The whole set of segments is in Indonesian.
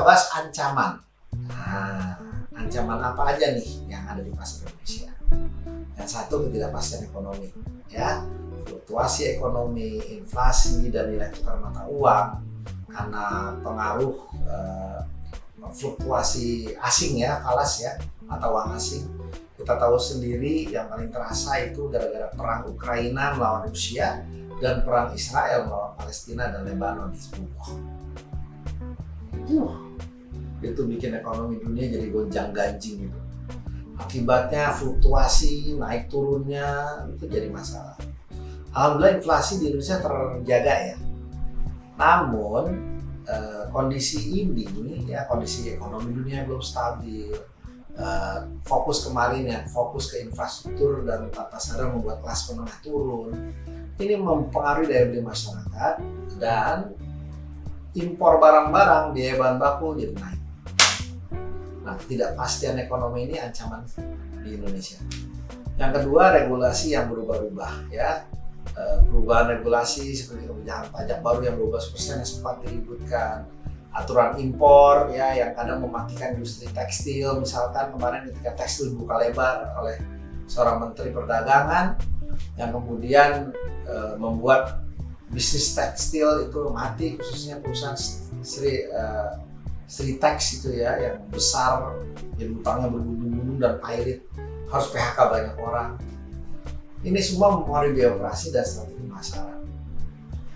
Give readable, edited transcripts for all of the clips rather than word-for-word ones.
kita bahas ancaman. Nah, ancaman apa aja nih yang ada di pasar Indonesia? Yang satu, ketidakpastian ekonomi, ya, fluktuasi ekonomi, inflasi, dan nilai tukar mata uang karena pengaruh fluktuasi asing ya, falas ya, mata uang asing. Kita tahu sendiri yang paling terasa itu gara-gara perang Ukraina melawan Rusia dan perang Israel melawan Palestina dan Lebanon, Hizbullah. Itu bikin ekonomi dunia jadi gonjang-ganjing gitu. Akibatnya fluktuasi, naik turunnya itu jadi masalah. Alhamdulillah inflasi di Indonesia terjaga ya. Namun kondisi ini ya, kondisi ekonomi dunia belum stabil. Fokus kemarin ya, fokus ke infrastruktur dan tata sadar membuat kelas menengah turun. Ini mempengaruhi daya beli masyarakat dan impor barang-barang, biaya bahan baku jadi naik. Nah, ketidakpastian ekonomi ini ancaman di Indonesia. Yang kedua, regulasi yang berubah-ubah ya. Perubahan regulasi seperti kebijakan pajak baru yang 12% yang sempat diributkan, aturan impor ya yang kadang mematikan industri tekstil, misalkan kemarin ketika tekstil dibuka lebar oleh seorang menteri perdagangan yang kemudian membuat bisnis tekstil itu mati, khususnya perusahaan Sritex itu ya yang besar, jadi utangnya berbumbung-bumbung dan pilot, harus PHK banyak orang. Ini semua mempengaruhi biaya operasi dan strategi pemasaran.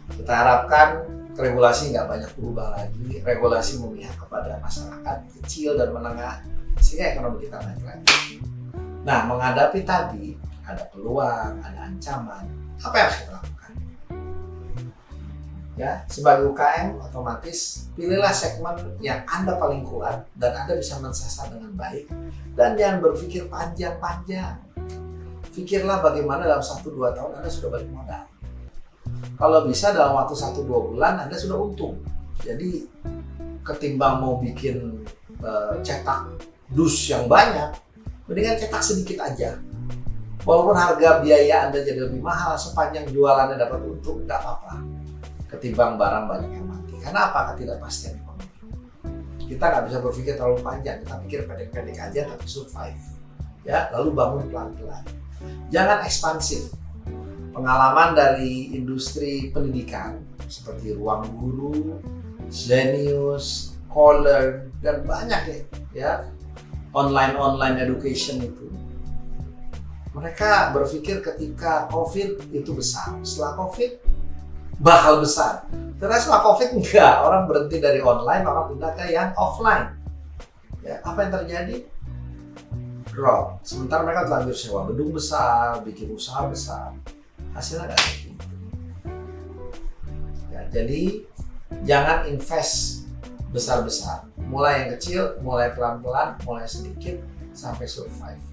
Kita harapkan regulasi nggak banyak berubah lagi, regulasi memihak kepada masyarakat kecil dan menengah sehingga ekonomi kita naik lagi. Nah, menghadapi tadi ada peluang, ada ancaman, apa yang harus kita lakukan? Ya, sebagai UKM otomatis pilihlah segmen yang Anda paling kuat dan Anda bisa mensasar dengan baik dan jangan berpikir panjang-panjang. Pikirlah bagaimana dalam 1-2 tahun Anda sudah balik modal. Kalau bisa dalam waktu 1-2 bulan Anda sudah untung. Jadi ketimbang mau bikin cetak dus yang banyak, mendingan cetak sedikit aja. Walaupun harga biaya Anda jadi lebih mahal, sepanjang jualannya dapat untung, nggak apa-apa. Ketimbang barang banyak yang mati. Karena apa? Ketidakpastian ekonomi. Kita nggak bisa berpikir terlalu panjang, kita pikir pendek-pendek aja tapi survive. Ya, lalu bangun pelan-pelan. Jangan ekspansif. Pengalaman dari industri pendidikan seperti Ruang Guru, Zenius, Scholar, dan banyak ya online education itu. Mereka berpikir ketika COVID itu besar, setelah COVID bakal besar. Ternyata setelah COVID enggak, orang berhenti dari online, orang pindah ke yang offline. Ya, apa yang terjadi? Drop. Sementara mereka telanjur sewa gedung besar, bikin usaha besar, hasilnya nggak seperti itu. Ya, jadi jangan invest besar-besar. Mulai yang kecil, mulai pelan-pelan, mulai sedikit sampai survive.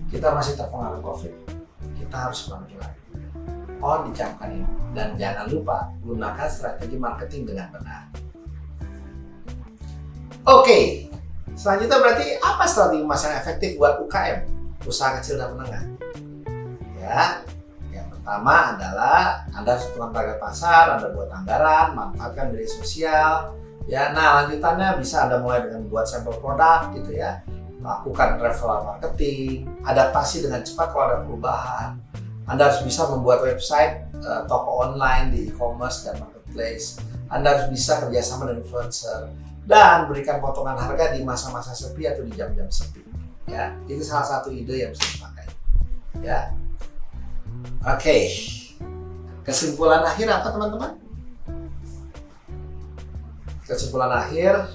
Kita masih terpengaruh COVID, kita harus pelan-pelan. Mohon dicamkan ini dan jangan lupa gunakan strategi marketing dengan benar. Oke. Selanjutnya berarti apa strategi pemasaran efektif buat UKM, usaha kecil dan menengah? Ya, yang pertama adalah Anda harus tentukan target pasar, Anda buat anggaran, manfaatkan media sosial. Ya, nah lanjutannya bisa Anda mulai dengan buat sampel produk gitu ya, lakukan referral marketing, adaptasi dengan cepat kalau ada perubahan. Anda harus bisa membuat website, toko online di e-commerce dan marketplace. Anda harus bisa kerjasama dengan influencer dan berikan potongan harga di masa-masa sepi atau di jam-jam sepi. Ya, itu salah satu ide yang bisa dipakai. Ya, oke. Kesimpulan akhir apa teman-teman? Kesimpulan akhir,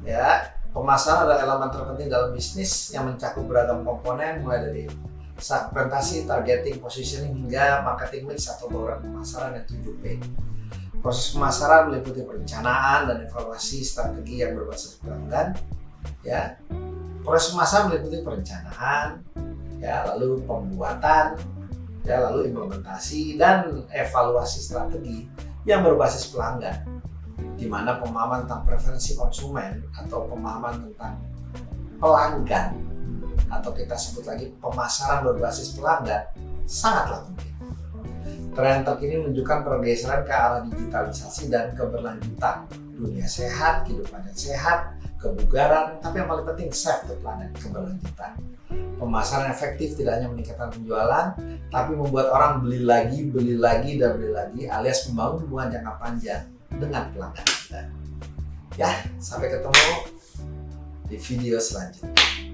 ya, pemasaran adalah elemen terpenting dalam bisnis yang mencakup beragam komponen mulai dari segmentasi, targeting, positioning hingga marketing mix atau bauran pemasaran yang 7P. Proses pemasaran meliputi perencanaan dan evaluasi strategi yang berbasis pelanggan. Ya, proses pemasaran meliputi perencanaan, ya, lalu pembuatan, ya, lalu implementasi dan evaluasi strategi yang berbasis pelanggan, di mana pemahaman tentang preferensi konsumen atau pemahaman tentang pelanggan atau kita sebut lagi pemasaran berbasis pelanggan sangatlah penting. Tren terkini menunjukkan pergeseran ke arah digitalisasi dan keberlanjutan dunia sehat, kehidupan yang sehat, kebugaran, tapi yang paling penting save the planet, keberlanjutan. Pemasaran efektif tidak hanya meningkatkan penjualan, tapi membuat orang beli lagi, dan beli lagi, alias membangun hubungan jangka panjang dengan pelanggan kita. Ya, sampai ketemu di video selanjutnya.